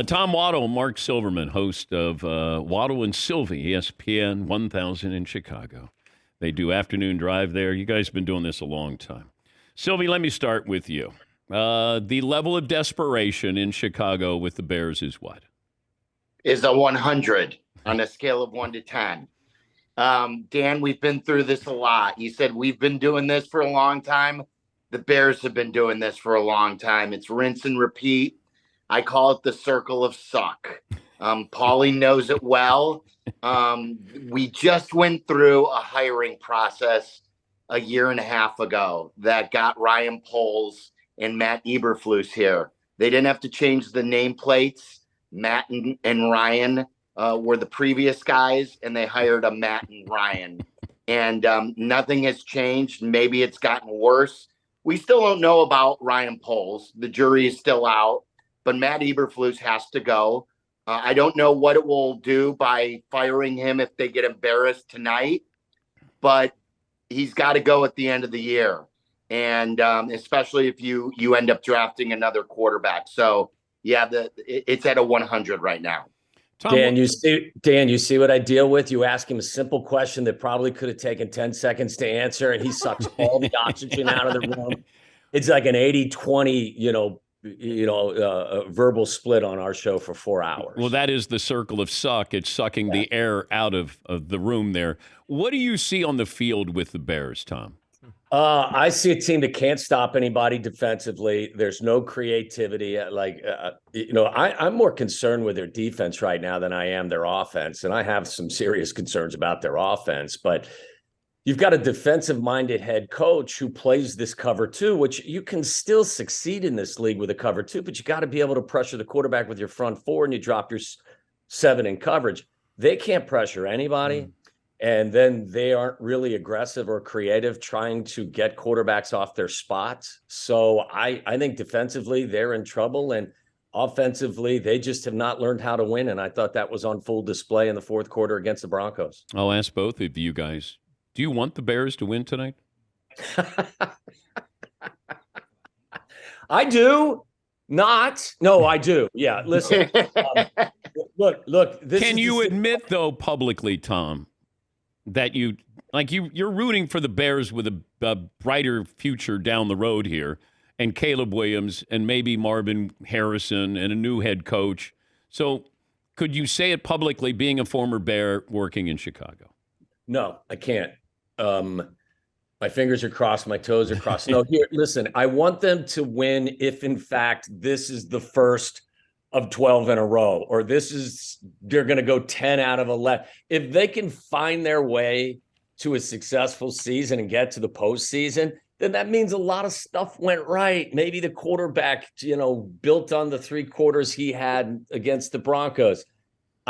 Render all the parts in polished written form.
Tom Waddle, Marc Silverman, host of Waddle and Sylvie, ESPN 1000 in Chicago. They do afternoon drive there. You guys have been doing this a long time. Sylvie, let me start with you. The level of desperation in Chicago with the Bears is what? Is a 100 on a scale of 1 to 10. Dan, we've been through this a lot. You said we've been doing this for a long time. The Bears have been doing this for a long time. It's rinse and repeat. I call it the circle of suck. Paulie knows it well. We just went through a hiring process a year and a half ago that got Ryan Poles and Matt Eberflus here. They didn't have to change the nameplates. Matt and Ryan were the previous guys, and they hired a Matt and Ryan. And nothing has changed. Maybe it's gotten worse. We still don't know about Ryan Poles. The jury is still out. But Matt Eberflus has to go. I don't know what it will do by firing him if they get embarrassed tonight, but he's got to go at the end of the year, and especially if you end up drafting another quarterback. So yeah, it's at a 100 right now. Tom, Dan, you see what I deal with? You ask him a simple question that probably could have taken 10 seconds to answer, and he sucks all the oxygen out of the room. It's like an 80-20, verbal split on our show for 4 hours. Well, that is the circle of suck. It's sucking the air out of the room there. What do you see on the field with the Bears, Tom? I see a team that can't stop anybody defensively. There's no creativity. I'm more concerned with their defense right now than I am their offense. And I have some serious concerns about their offense, but you've got a defensive-minded head coach who plays this cover two, which you can still succeed in this league with a cover two, but you got to be able to pressure the quarterback with your front four, and you drop your 7 in coverage. They can't pressure anybody, and then they aren't really aggressive or creative trying to get quarterbacks off their spots. So I think defensively they're in trouble, and offensively they just have not learned how to win, and I thought that was on full display in the fourth quarter against the Broncos. I'll ask both of you guys. Do you want the Bears to win tonight? I do. Not. No, I do. Yeah, listen. Look. Can you admit, though, publicly, Tom, that you're rooting for the Bears with a brighter future down the road here, and Caleb Williams and maybe Marvin Harrison and a new head coach. So could you say it publicly, being a former Bear working in Chicago? No, I can't. My fingers are crossed, my toes are crossed. No, here, listen, I want them to win if, in fact, this is the first of 12 in a row, or they're going to go 10 out of 11. If they can find their way to a successful season and get to the postseason, then that means a lot of stuff went right. Maybe the quarterback, built on the 3 quarters he had against the Broncos.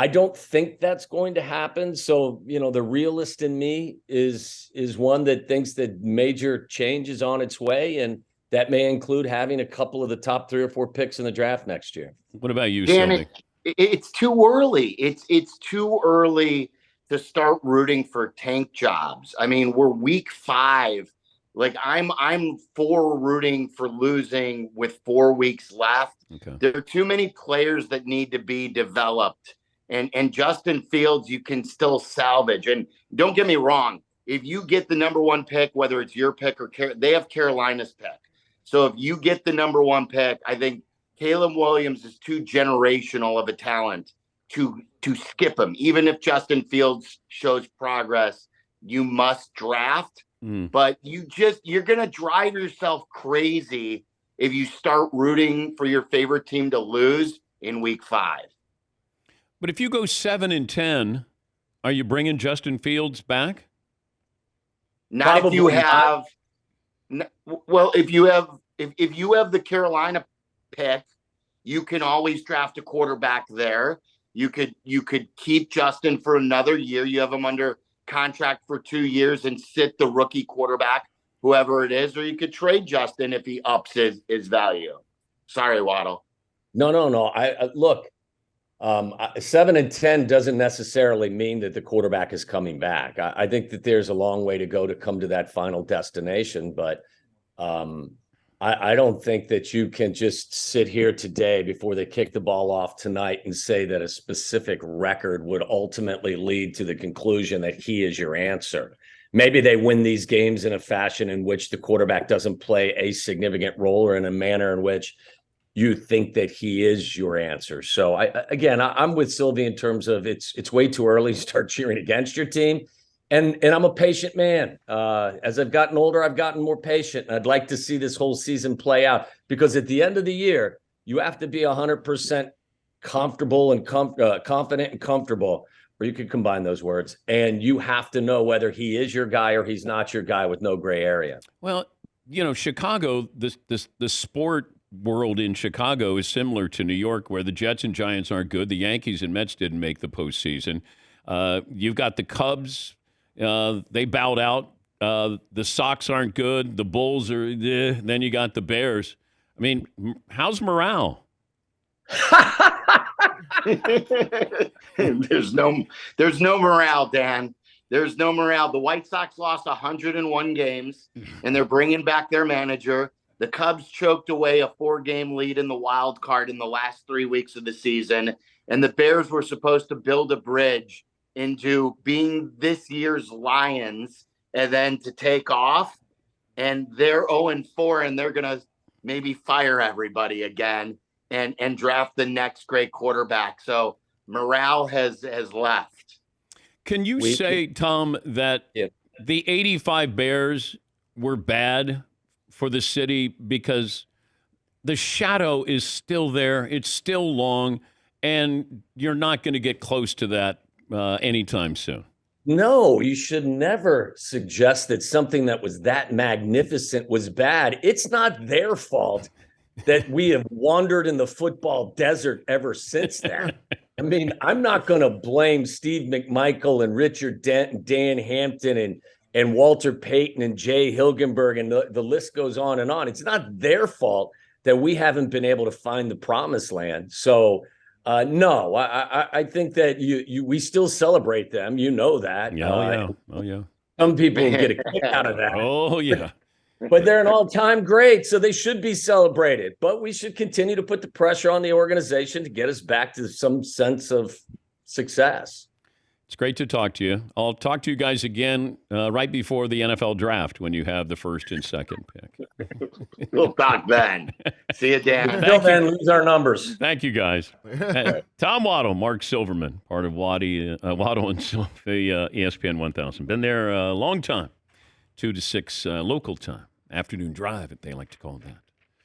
I don't think that's going to happen. So, the realist in me is one that thinks that major change is on its way, and that may include having a couple of the top 3 or 4 picks in the draft next year. What about you, Dan? It's too early. It's too early to start rooting for tank jobs. I mean, we're week 5. Like I'm for rooting for losing with 4 weeks left. Okay. There are too many players that need to be developed. And Justin Fields, you can still salvage. And don't get me wrong, if you get the number 1 pick, whether it's your pick or they have Carolina's pick. So if you get the number 1 pick, I think Caleb Williams is too generational of a talent to skip him. Even if Justin Fields shows progress, you must draft. But you're going to drive yourself crazy if you start rooting for your favorite team to lose in week 5. But if you go 7-10, are you bringing Justin Fields back? Not if you have. Well, if you have the Carolina pick, you can always draft a quarterback there. You could keep Justin for another year. You have him under contract for 2 years and sit the rookie quarterback, whoever it is, or you could trade Justin if he ups his value. Sorry, Waddle. No. I look. 7-10 doesn't necessarily mean that the quarterback is coming back. I think that there's a long way to go to come to that final destination, but I don't think that you can just sit here today before they kick the ball off tonight and say that a specific record would ultimately lead to the conclusion that he is your answer. Maybe they win these games in a fashion in which the quarterback doesn't play a significant role, or in a manner in which you think that he is your answer. So I'm with Sylvie in terms of it's way too early to start cheering against your team. And I'm a patient man. As I've gotten older, I've gotten more patient. And I'd like to see this whole season play out, because at the end of the year, you have to be 100% comfortable and confident and comfortable, or you could combine those words. And you have to know whether he is your guy or he's not your guy, with no gray area. Well, Chicago, the sport world in Chicago is similar to New York, where the Jets and Giants aren't good. The Yankees and Mets didn't make the postseason. You've got the Cubs. They bowed out. The Sox aren't good. The Bulls are. Then you got the Bears. I mean, how's morale? There's no morale, Dan. There's no morale. The White Sox lost 101 games, and they're bringing back their manager. The Cubs choked away a 4-game lead in the wild card in the last 3 weeks of the season, and the Bears were supposed to build a bridge into being this year's Lions and then to take off. And they're 0-4, and they're going to maybe fire everybody again and draft the next great quarterback. So morale has left. Can you say, Tom, that the 85 Bears were bad for the city because the shadow is still there? It's still long, and you're not going to get close to that anytime soon. No, you should never suggest that something that was that magnificent was bad. It's not their fault that we have wandered in the football desert ever since then. I mean, I'm not going to blame Steve McMichael and Richard Dent and Dan Hampton and Walter Payton and Jay Hilgenberg, and the list goes on and on. It's not their fault that we haven't been able to find the promised land. So, no, I think that we still celebrate them. You know that. Oh, yeah. Some people get a kick out of that. Oh, yeah. But they're an all-time great, so they should be celebrated. But we should continue to put the pressure on the organization to get us back to some sense of success. It's great to talk to you. I'll talk to you guys again right before the NFL draft when you have the first and second pick. We'll talk then. See you, Dan. Until then, lose our numbers. Thank you, guys. Tom Waddle, Marc Silverman, part of Waddle and Sylvie, ESPN 1000. Been there a long time, 2 to 6 local time. Afternoon drive, if they like to call it that.